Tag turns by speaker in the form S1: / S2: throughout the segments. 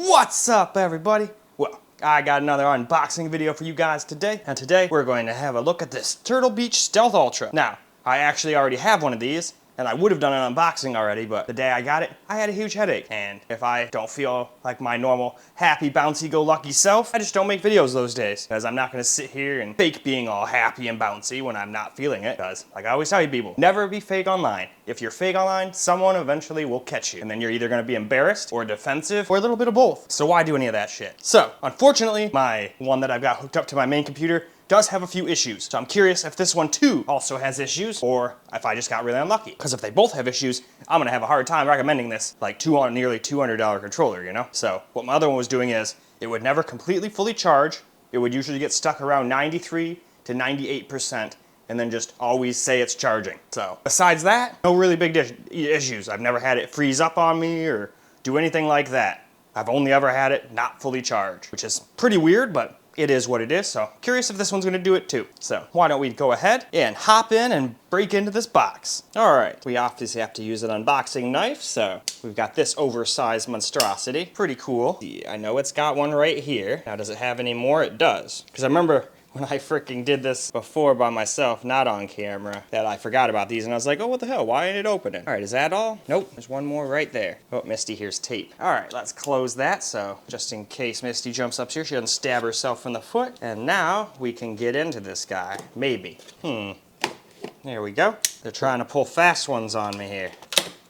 S1: What's up, everybody? Well, I got another unboxing video for you guys today, and today we're going to have a look at this Turtle Beach Stealth Ultra. Now, I actually already have one of these, and I would have done an unboxing already, but the day I got it, I had a huge headache. And if I don't feel like my normal, happy, bouncy-go-lucky self, I just don't make videos those days. Because I'm not gonna sit here and fake being all happy and bouncy when I'm not feeling it. Because, like I always tell you people, never be fake online. If you're fake online, someone eventually will catch you. And then you're either gonna be embarrassed, or defensive, or a little bit of both. So why do any of that shit? So, unfortunately, my one that I've got hooked up to my main computer does have a few issues. So I'm curious if this one too also has issues, or if I just got really unlucky. Because if they both have issues, I'm gonna have a hard time recommending this like nearly $200 controller, you know? So what my other one was doing is, it would never completely fully charge. It would usually get stuck around 93 to 98%, and then just always say it's charging. So besides that, no really big issues. I've never had it freeze up on me or do anything like that. I've only ever had it not fully charged, which is pretty weird, but it is what it is, so curious if this one's gonna do it too. So why don't we go ahead and hop in and break into this box. All right, we obviously have to use an unboxing knife, so we've got this oversized monstrosity. Pretty cool. I know it's got one right here. Now, does it have any more? It does. Because I remember when I freaking did this before by myself, not on camera, that I forgot about these, and I was like, oh, what the hell? Why ain't it opening? All right, is that all? Nope, there's one more right there. Oh, Misty, here's tape. All right, let's close that, so just in case Misty jumps up here, she doesn't stab herself in the foot. And now we can get into this guy, maybe. There we go. They're trying to pull fast ones on me here.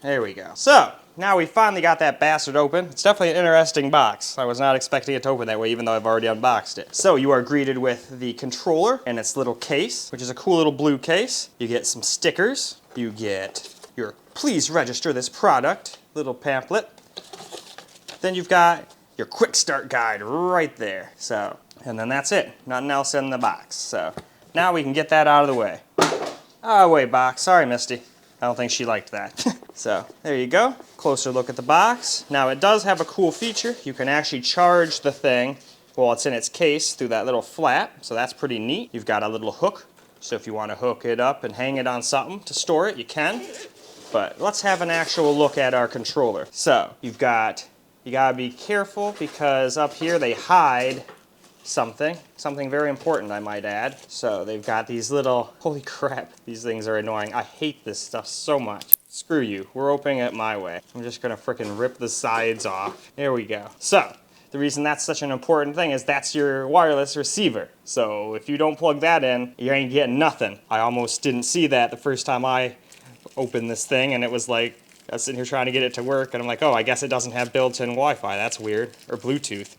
S1: There we go. So, now we finally got that bastard open. It's definitely an interesting box. I was not expecting it to open that way, even though I've already unboxed it. So you are greeted with the controller and its little case, which is a cool little blue case. You get some stickers. You get your please register this product little pamphlet. Then you've got your quick start guide right there. So, and then that's it. Nothing else in the box. So now we can get that out of the way. Oh, wait, box. Sorry, Misty. I don't think she liked that. So, there you go. Closer look at the box. Now, it does have a cool feature. You can actually charge the thing while it's in its case through that little flap. So that's pretty neat. You've got a little hook. So if you want to hook it up and hang it on something to store it, you can. But let's have an actual look at our controller. So, you gotta be careful because up here they hide something very important, I might add. So they've got these little, holy crap, these things are annoying. I hate this stuff so much. Screw you, we're opening it my way. I'm just gonna frickin' rip the sides off. There we go. So, the reason that's such an important thing is that's your wireless receiver. So if you don't plug that in, you ain't getting nothing. I almost didn't see that the first time I opened this thing, and it was like, I was sitting here trying to get it to work, and I'm like, oh, I guess it doesn't have built-in Wi-Fi. That's weird. Or Bluetooth.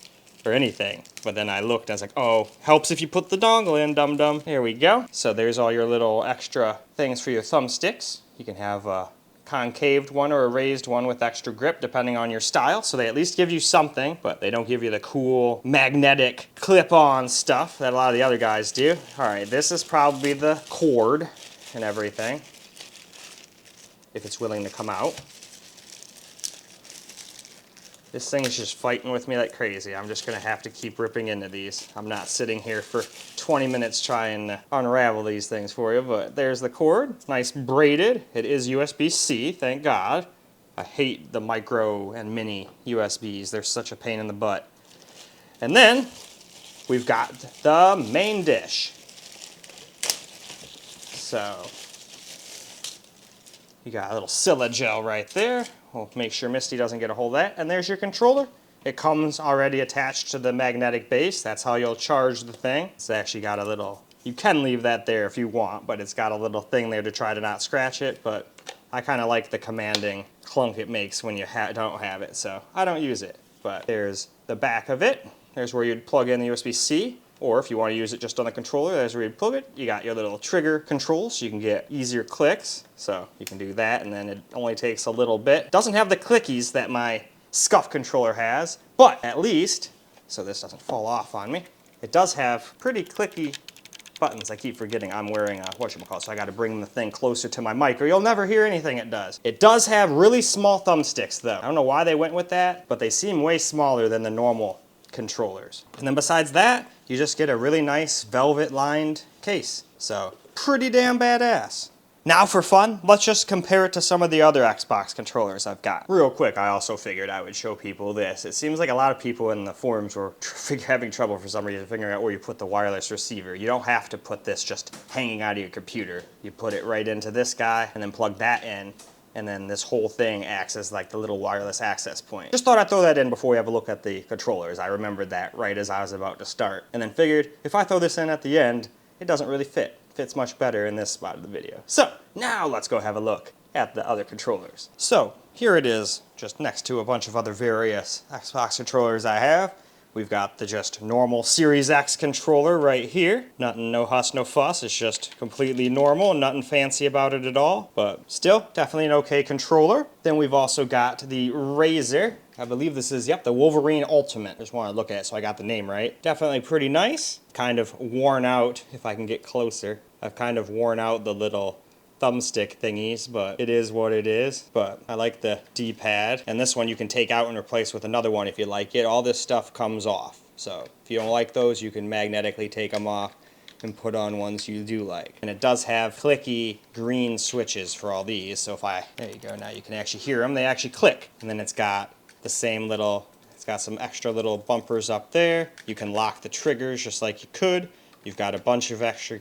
S1: Or anything. But then I looked and I was like, oh, helps if you put the dongle in, dum-dum. Here we go. So there's all your little extra things for your thumbsticks. You can have a concaved one or a raised one with extra grip depending on your style. So they at least give you something, but they don't give you the cool magnetic clip-on stuff that a lot of the other guys do. All right, this is probably the cord and everything, if it's willing to come out. This thing is just fighting with me like crazy. I'm just gonna have to keep ripping into these. I'm not sitting here for 20 minutes trying to unravel these things for you, but there's the cord. Nice braided. It is USB-C, thank God. I hate the micro and mini USBs. They're such a pain in the butt. And then we've got the main dish. So you got a little Scylla gel right there. We'll make sure Misty doesn't get a hold of that. And there's your controller. It comes already attached to the magnetic base. That's how you'll charge the thing. It's actually got a little, you can leave that there if you want, but it's got a little thing there to try to not scratch it. But I kind of like the commanding clunk it makes when you don't have it, so I don't use it. But there's the back of it. There's where you'd plug in the USB-C. Or if you want to use it just on the controller, there's where you plug it. You got your little trigger controls, so you can get easier clicks. So you can do that, and then it only takes a little bit. Doesn't have the clickies that my SCUF controller has, but at least, so this doesn't fall off on me, it does have pretty clicky buttons. I keep forgetting I'm wearing a whatchamacallit, so I got to bring the thing closer to my mic, or you'll never hear anything it does. It does have really small thumbsticks, though. I don't know why they went with that, but they seem way smaller than the normal controllers. And then besides that, you just get a really nice velvet lined case. So pretty damn badass. now for fun, let's just compare it to some of the other Xbox controllers I've got. Real quick, I also figured I would show people this. It seems like a lot of people in the forums were having trouble for some reason figuring out where you put the wireless receiver. You don't have to put this just hanging out of your computer. You put it right into this guy and then plug that in, and then this whole thing acts as like the little wireless access point. Just thought I'd throw that in before we have a look at the controllers. I remembered that right as I was about to start, and then figured if I throw this in at the end, it doesn't really fit. It fits much better in this spot of the video. So now let's go have a look at the other controllers. So here it is, just next to a bunch of other various Xbox controllers I have. We've got the just normal Series X controller right here. Nothing, no huss, no fuss. It's just completely normal, nothing fancy about it at all. But still, definitely an okay controller. Then we've also got the Razer. I believe this is, yep, the Wolverine Ultimate. Just want to look at it so I got the name right. Definitely pretty nice. Kind of worn out, if I can get closer. I've kind of worn out the little thumbstick thingies, but it is what it is. But I like the D-pad, and this one you can take out and replace with another one if you like it. All this stuff comes off, so if you don't like those, you can magnetically take them off and put on ones you do like. And it does have clicky green switches for all these, so if there you go, now you can actually hear them. They actually click, and then it's got the same little, it's got some extra little bumpers up there. You can lock the triggers just like you could. You've got a bunch of extra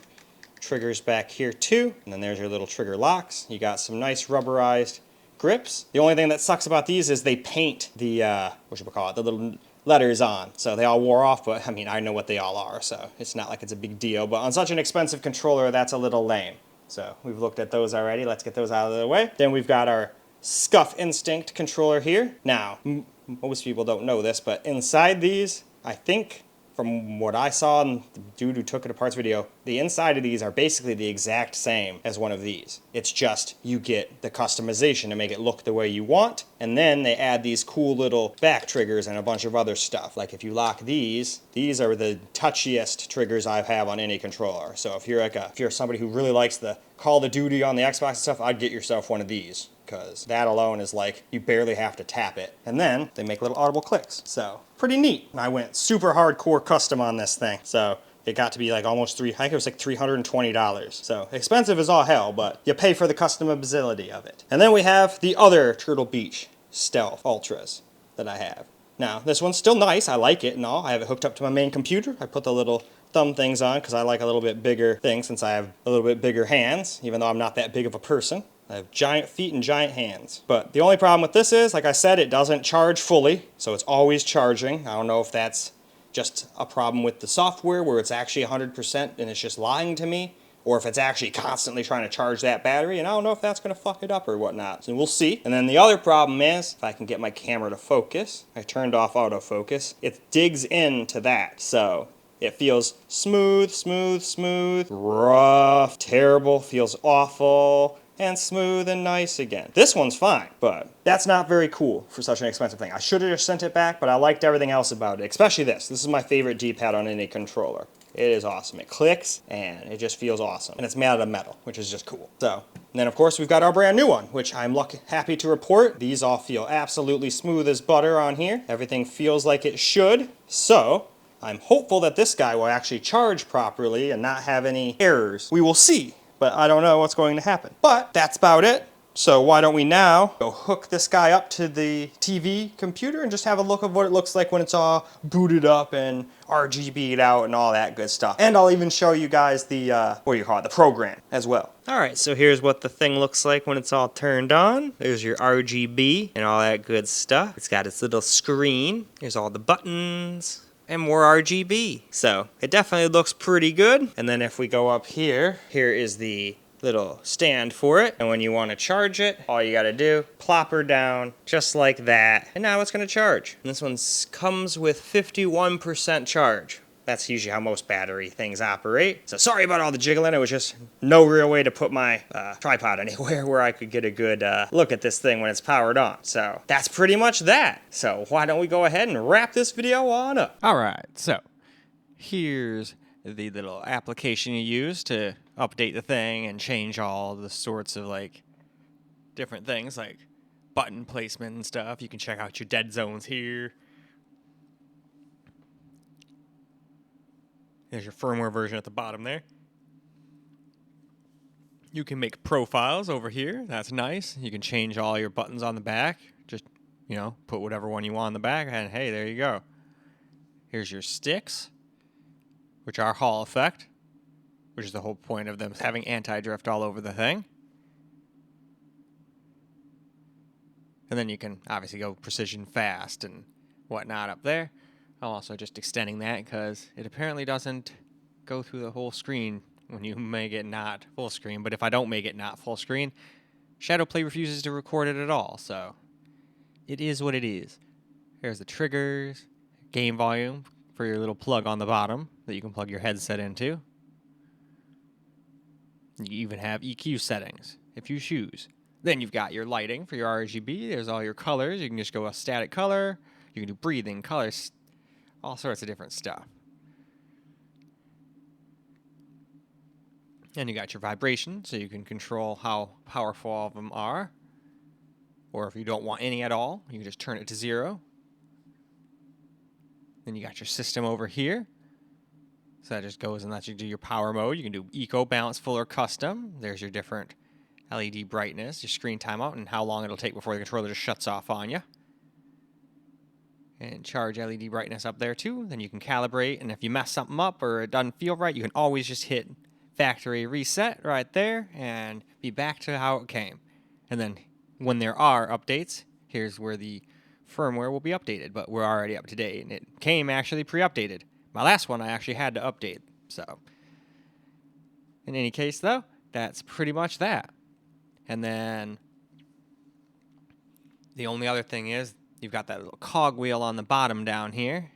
S1: triggers back here too, and then there's your little trigger locks. You got some nice rubberized grips. The only thing that sucks about these is they paint the the little letters on, so they all wore off, but I mean, I know what they all are, so it's not like it's a big deal. But on such an expensive controller, that's a little lame. So we've looked at those already. Let's get those out of the way. Then we've got our Scuff Instinct controller here. Now, most people don't know this, but inside these, I think, from what I saw in the dude who took it apart's video, the inside of these are basically the exact same as one of these. It's just you get the customization to make it look the way you want, and then they add these cool little back triggers and a bunch of other stuff. Like if you lock these are the touchiest triggers I have on any controller. So if you're somebody who really likes the Call of Duty on the Xbox and stuff, I'd get yourself one of these, because that alone is like, you barely have to tap it. And then they make little audible clicks. So pretty neat. And I went super hardcore custom on this thing. So it got to be like almost I think it was like $320. So expensive as all hell, but you pay for the customability of it. And then we have the other Turtle Beach Stealth Ultras that I have. Now, this one's still nice. I like it and all. I have it hooked up to my main computer. I put the little thumb things on because I like a little bit bigger thing since I have a little bit bigger hands, even though I'm not that big of a person. I have giant feet and giant hands. But the only problem with this is, like I said, it doesn't charge fully, so it's always charging. I don't know if that's just a problem with the software where it's actually 100% and it's just lying to me, or if it's actually constantly trying to charge that battery, and I don't know if that's going to fuck it up or whatnot. So we'll see. And then the other problem is, if I can get my camera to focus, I turned off autofocus, it digs into that. So it feels smooth, smooth, smooth, rough, terrible, feels awful, and smooth and nice again. This one's fine, but that's not very cool for such an expensive thing. I should have just sent it back, but I liked everything else about it, especially this. This is my favorite D-pad on any controller. It is awesome. It clicks, and it just feels awesome. And it's made out of metal, which is just cool. So, and then of course we've got our brand new one, which I'm happy to report. These all feel absolutely smooth as butter on here. Everything feels like it should. So, I'm hopeful that this guy will actually charge properly and not have any errors. We will see, but I don't know what's going to happen. But that's about it. So why don't we now go hook this guy up to the TV computer and just have a look of what it looks like when it's all booted up and RGB'd out and all that good stuff. And I'll even show you guys the, the program as well. All right, so here's what the thing looks like when it's all turned on. There's your RGB and all that good stuff. It's got its little screen. Here's all the buttons and more RGB. So it definitely looks pretty good. And then if we go up here, here is the little stand for it, and when you want to charge it, all you got to do, plop her down just like that, and now it's going to charge. And this one comes with 51% charge. That's usually how most battery things operate. So sorry about all the jiggling. It was just no real way to put my tripod anywhere where I could get a good look at this thing when it's powered on. So that's pretty much that. So why don't we go ahead and wrap this video on up?
S2: All right, so here's the little application you use to update the thing and change all the sorts of like different things like button placement and stuff. You can check out your dead zones here. There's your firmware version at the bottom there. You can make profiles over here. That's nice. You can change all your buttons on the back. Just, put whatever one you want on the back, and hey, there you go. Here's your sticks, which are Hall effect, which is the whole point of them having anti-drift all over the thing. And then you can obviously go precision fast and whatnot up there. I'm also just extending that because it apparently doesn't go through the whole screen when you make it not full screen. But if I don't make it not full screen, Shadowplay refuses to record it at all. So it is what it is. There's the triggers, game volume for your little plug on the bottom that you can plug your headset into. You even have EQ settings if you choose. Then you've got your lighting for your RGB. There's all your colors. You can just go a static color. You can do breathing, colors, all sorts of different stuff. And you got your vibration, so you can control how powerful all of them are. Or if you don't want any at all, you can just turn it to 0. Then you got your system over here. So that just goes and lets you do your power mode. You can do eco, balance, full, or custom. There's your different LED brightness, your screen timeout, and how long it'll take before the controller just shuts off on you. And charge LED brightness up there too. Then you can calibrate, and if you mess something up or it doesn't feel right, you can always just hit factory reset right there and be back to how it came. And then when there are updates, here's where the firmware will be updated, but we're already up to date, and it came actually pre-updated. My last one I actually had to update, so. In any case, though, that's pretty much that. And then the only other thing is you've got that little cogwheel on the bottom down here.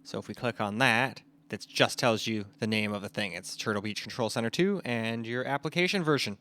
S2: So if we click on that, that just tells you the name of the thing. It's Turtle Beach Control Center 2 and your application version.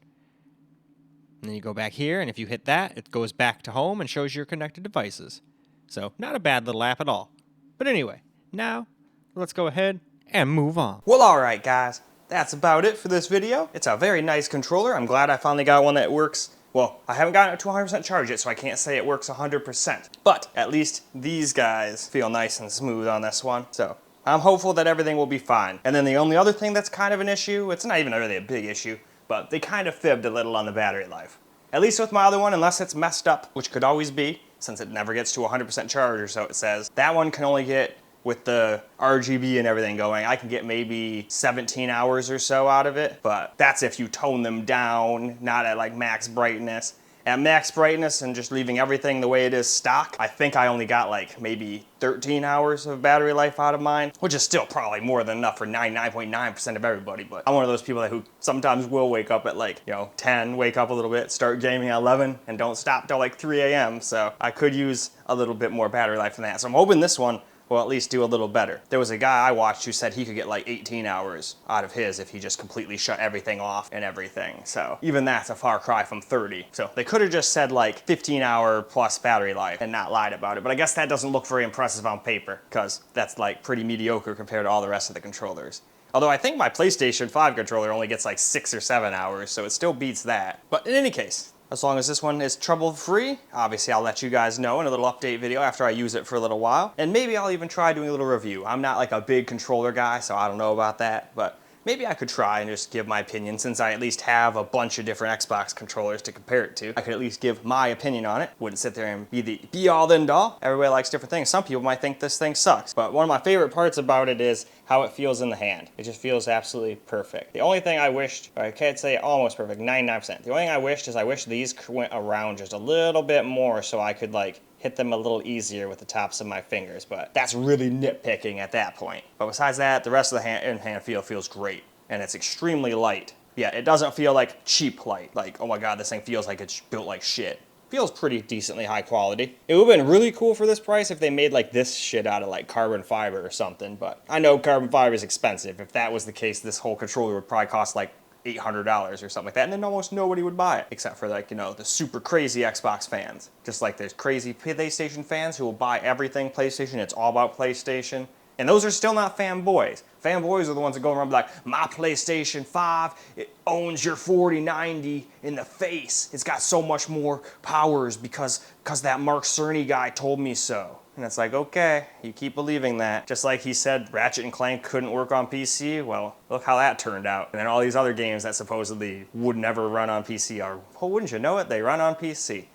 S2: And then you go back here, and if you hit that, it goes back to home and shows your connected devices. So not a bad little app at all. But anyway, now let's go ahead and move on.
S1: Well, alright guys, that's about it for this video. It's a very nice controller. I'm glad I finally got one that works. Well, I haven't gotten it to 100% charge yet, so I can't say it works 100%. But at least these guys feel nice and smooth on this one. So I'm hopeful that everything will be fine. And then the only other thing that's kind of an issue, it's not even really a big issue, but they kind of fibbed a little on the battery life. At least with my other one, unless it's messed up, which could always be, since it never gets to 100% charge or so it says. That one can only get, with the RGB and everything going, I can get maybe 17 hours or so out of it, but that's if you tone them down, not at like max brightness. At max brightness and just leaving everything the way it is stock, I think I only got like maybe 13 hours of battery life out of mine, which is still probably more than enough for 99.9% of everybody, but I'm one of those people who sometimes will wake up at like, 10, wake up a little bit, start gaming at 11, and don't stop till like 3 a.m., so I could use a little bit more battery life than that. So I'm hoping this one will at least do a little better. There was a guy I watched who said he could get like 18 hours out of his if he just completely shut everything off and everything. So even that's a far cry from 30. So they could have just said like 15-hour plus battery life and not lied about it. But I guess that doesn't look very impressive on paper because that's like pretty mediocre compared to all the rest of the controllers. Although I think my PlayStation 5 controller only gets like 6 or 7 hours, so it still beats that. But in any case, as long as this one is trouble-free, obviously I'll let you guys know in a little update video after I use it for a little while. And maybe I'll even try doing a little review. I'm not like a big controller guy, so I don't know about that, but maybe I could try and just give my opinion since I at least have a bunch of different Xbox controllers to compare it to. I could at least give my opinion on it. Wouldn't sit there and be the be-all, end-all. Everybody likes different things. Some people might think this thing sucks, but one of my favorite parts about it is how it feels in the hand. It just feels absolutely perfect. The only thing I wished, or I can't say almost perfect, 99%. The only thing I wished is I wish these went around just a little bit more so I could like hit them a little easier with the tops of my fingers, but that's really nitpicking at that point. But besides that, the rest of the hand feel feels great, and it's extremely light. Yeah, it doesn't feel like cheap light, like, oh my god, this thing feels like it's built like shit. Feels pretty decently high quality. It would have been really cool for this price if they made like this shit out of like carbon fiber or something, but I know carbon fiber is expensive. If that was the case, this whole controller would probably cost like $800 or something like that, and then almost nobody would buy it, except for like, the super crazy Xbox fans. Just like there's crazy PlayStation fans who will buy everything PlayStation, it's all about PlayStation. And those are still not fanboys. Fanboys are the ones that go around and be like, my PlayStation 5, it owns your 4090 in the face. It's got so much more powers because that Mark Cerny guy told me so. And it's like, okay, you keep believing that. Just like he said Ratchet and Clank couldn't work on PC, well, look how that turned out. And then all these other games that supposedly would never run on PC are, well, wouldn't you know it, they run on PC.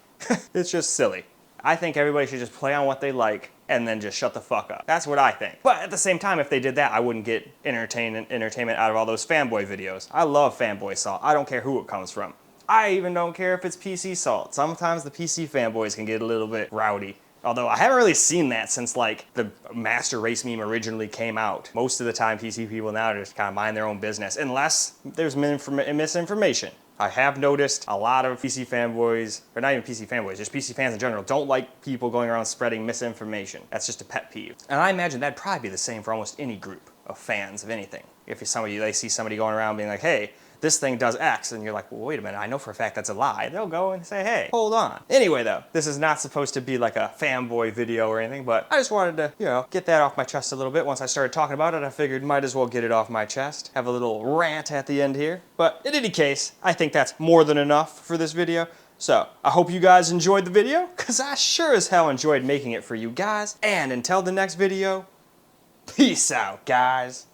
S1: It's just silly. I think everybody should just play on what they like and then just shut the fuck up. That's what I think. But at the same time, if they did that, I wouldn't get entertainment out of all those fanboy videos. I love fanboy salt. I don't care who it comes from. I even don't care if it's PC salt. Sometimes the PC fanboys can get a little bit rowdy. Although I haven't really seen that since like the Master Race meme originally came out. Most of the time PC people now just kind of mind their own business unless there's misinformation. I have noticed a lot of PC fanboys, or not even PC fanboys, just PC fans in general, don't like people going around spreading misinformation. That's just a pet peeve. And I imagine that'd probably be the same for almost any group of fans of anything. If they see somebody going around being like, hey, this thing does X, and you're like, well, wait a minute, I know for a fact that's a lie. They'll go and say, hey, hold on. Anyway, though, this is not supposed to be like a fanboy video or anything, but I just wanted to, get that off my chest a little bit. Once I started talking about it, I figured might as well get it off my chest. Have a little rant at the end here. But in any case, I think that's more than enough for this video. So, I hope you guys enjoyed the video, because I sure as hell enjoyed making it for you guys. And until the next video, peace out, guys.